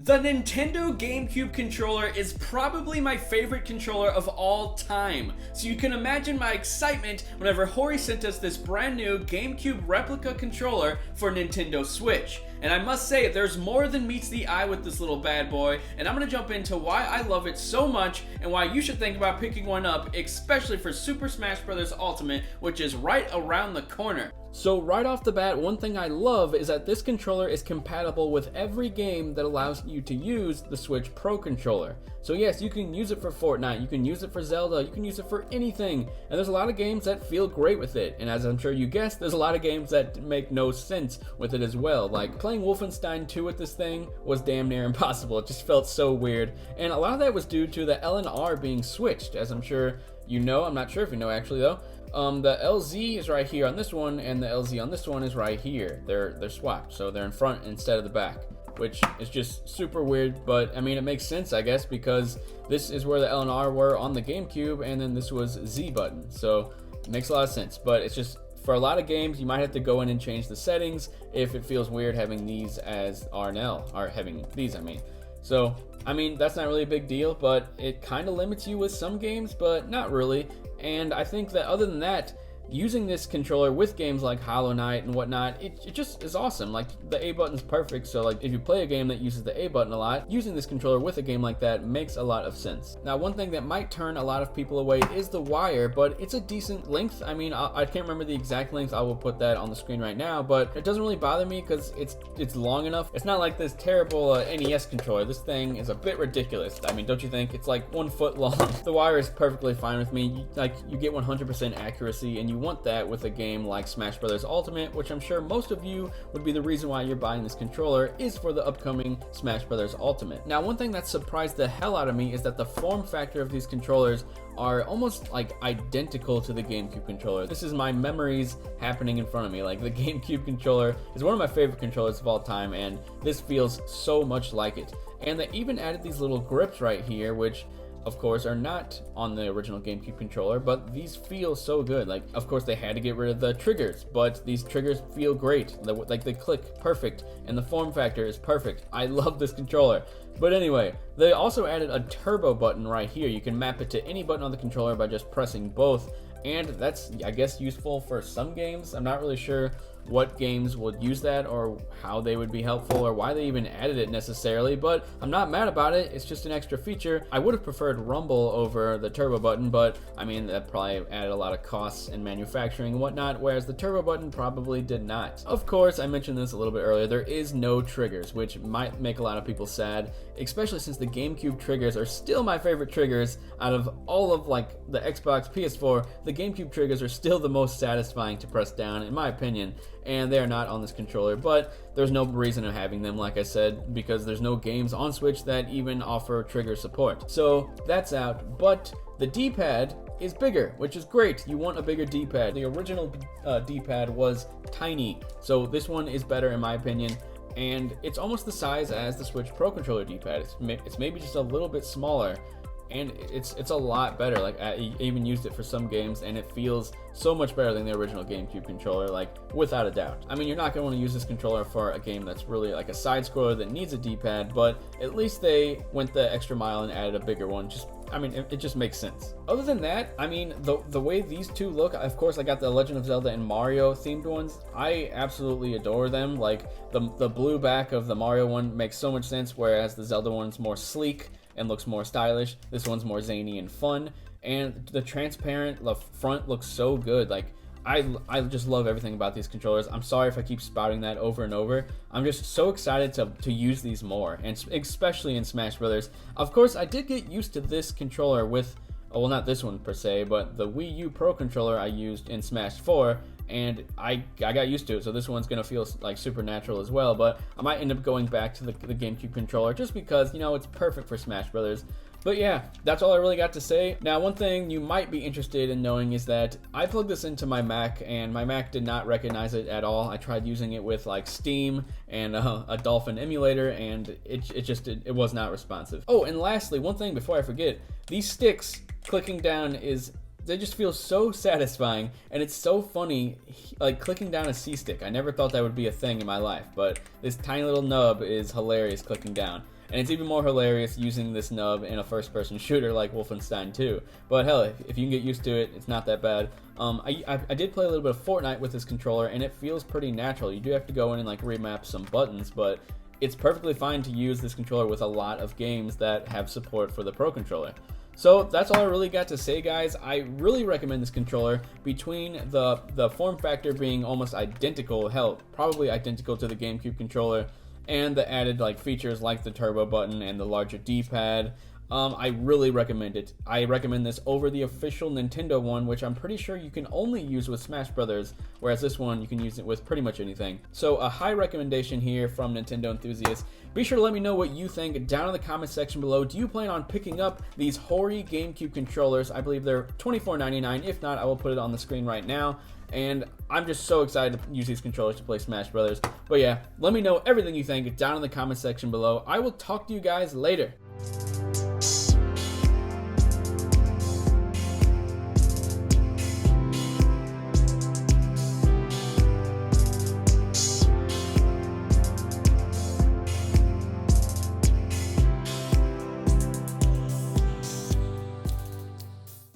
The Nintendo GameCube controller is probably my favorite controller of all time, so you can imagine my excitement whenever Hori sent us this brand new GameCube replica controller for Nintendo Switch. And I must say, there's more than meets the eye with this little bad boy, and I'm going to jump into why I love it so much and why you should think about picking one up, especially for Super Smash Bros. Ultimate, which is right around the corner. So right off the bat, one thing I love is that this controller is compatible with every game that allows you to use the Switch Pro controller. So yes, you can use it for Fortnite, you can use it for Zelda, you can use it for anything. And there's a lot of games that feel great with it. And as I'm sure you guessed, there's a lot of games that make no sense with it as well. Like playing Wolfenstein 2 with this thing was damn near impossible. It just felt so weird. And a lot of that was due to the L and R being switched, as I'm sure you know. I'm not sure if you know actually though. The LZ is right here on this one, and the LZ on this one is right here. They're swapped, so they're in front instead of the back, which is just super weird, but I mean it makes sense I guess, because this is where the L and R were on the GameCube, and then this was Z button, so it makes a lot of sense. But it's just, for a lot of games you might have to go in and change the settings if it feels weird having these as R and L, or having these I mean. So I mean, that's not really a big deal, but it kind of limits you with some games, but not really. And I think that other than that, using this controller with games like Hollow Knight and whatnot, it just is awesome. Like, the A button's perfect, so like if you play a game that uses the A button a lot, using this controller with a game like that makes a lot of sense. Now, one thing that might turn a lot of people away is the wire, but it's a decent length. I mean, I can't remember the exact length. I will put that on the screen right now, but it doesn't really bother me because it's long enough. It's not like this terrible NES controller. This thing is a bit ridiculous. I mean, don't you think? It's like 1 foot long. The wire is perfectly fine with me. You get 100% accuracy, and you want that with a game like Smash Bros. Ultimate, which I'm sure most of you would be the reason why you're buying this controller, is for the upcoming Smash Bros. Ultimate. Now, one thing that surprised the hell out of me is that the form factor of these controllers are almost like identical to the GameCube controller. This is my memories happening in front of me. Like, the GameCube controller is one of my favorite controllers of all time, and this feels so much like it. And they even added these little grips right here, which of course are not on the original GameCube controller, but these feel so good. Like, of course they had to get rid of the triggers, but these triggers feel great. Like, they click perfect, and the form factor is perfect. I love this controller. But anyway, they also added a turbo button right here. You can map it to any button on the controller by just pressing both, and that's, I guess, useful for some games. I'm not really sure what games would use that, or how they would be helpful, or why they even added it necessarily, but I'm not mad about it. It's just an extra feature. I would have preferred rumble over the turbo button, but I mean, that probably added a lot of costs in manufacturing and whatnot, whereas the turbo button probably did not. Of course, I mentioned this a little bit earlier, there is no triggers, which might make a lot of people sad, especially since the GameCube triggers are still my favorite triggers. Out of all of like the Xbox, PS4, the GameCube triggers are still the most satisfying to press down, in my opinion, and they are not on this controller. But there's no reason of having them, like I said, because there's no games on Switch that even offer trigger support. So that's out, but the D-pad is bigger, which is great. You want a bigger D-pad. The original D-pad was tiny, so this one is better in my opinion, and it's almost the size as the Switch Pro controller D-pad. It's maybe just a little bit smaller, and it's a lot better. Like, I even used it for some games, and it feels so much better than the original GameCube controller, like, without a doubt. I mean, you're not going to want to use this controller for a game that's really like a side scroller that needs a D-pad, but at least they went the extra mile and added a bigger one. I mean, it just makes sense. Other than that, I mean, the way these two look, of course, I got the Legend of Zelda and Mario themed ones. I absolutely adore them. Like, the blue back of the Mario one makes so much sense, whereas the Zelda one's more sleek and looks more stylish. This one's more zany and fun, and the transparent, the front looks so good. Like, I just love everything about these controllers. I'm sorry if I keep spouting that over and over. I'm just so excited to use these more, and especially in Smash Brothers. Of course, I did get used to this controller with, well, not this one per se, but the Wii U Pro controller I used in Smash 4, and I got used to it, so this one's gonna feel like super natural as well. But I might end up going back to the GameCube controller just because, you know, it's perfect for Smash Brothers. But yeah, that's all I really got to say. Now, one thing you might be interested in knowing is that I plugged this into my Mac, and my Mac did not recognize it at all. I tried using it with like Steam and a Dolphin emulator, and it was not responsive. Oh, and lastly, one thing before I forget, these sticks clicking down they just feel so satisfying, and it's so funny, like clicking down a C stick. I never thought that would be a thing in my life, but this tiny little nub is hilarious clicking down. and it's even more hilarious using this nub in a first-person shooter like Wolfenstein 2. But hell, if you can get used to it, it's not that bad. I did play a little bit of Fortnite with this controller, and it feels pretty natural. You do have to go in and like remap some buttons, but it's perfectly fine to use this controller with a lot of games that have support for the Pro Controller. So that's all I really got to say, guys. I really recommend this controller. Between the form factor being almost identical, hell, probably identical to the GameCube controller, and the added like features like the turbo button and the larger D-pad, I really recommend it. I recommend this over the official Nintendo one, which I'm pretty sure you can only use with Smash Brothers, whereas this one you can use it with pretty much anything. So a high recommendation here from Nintendo Enthusiast. Be sure to let me know what you think down in the comment section below. Do you plan on picking up these Hori GameCube controllers? I believe they're $24.99. If not, I will put it on the screen right now. And I'm just so excited to use these controllers to play Smash Brothers. But yeah, let me know everything you think down in the comment section below. I will talk to you guys later.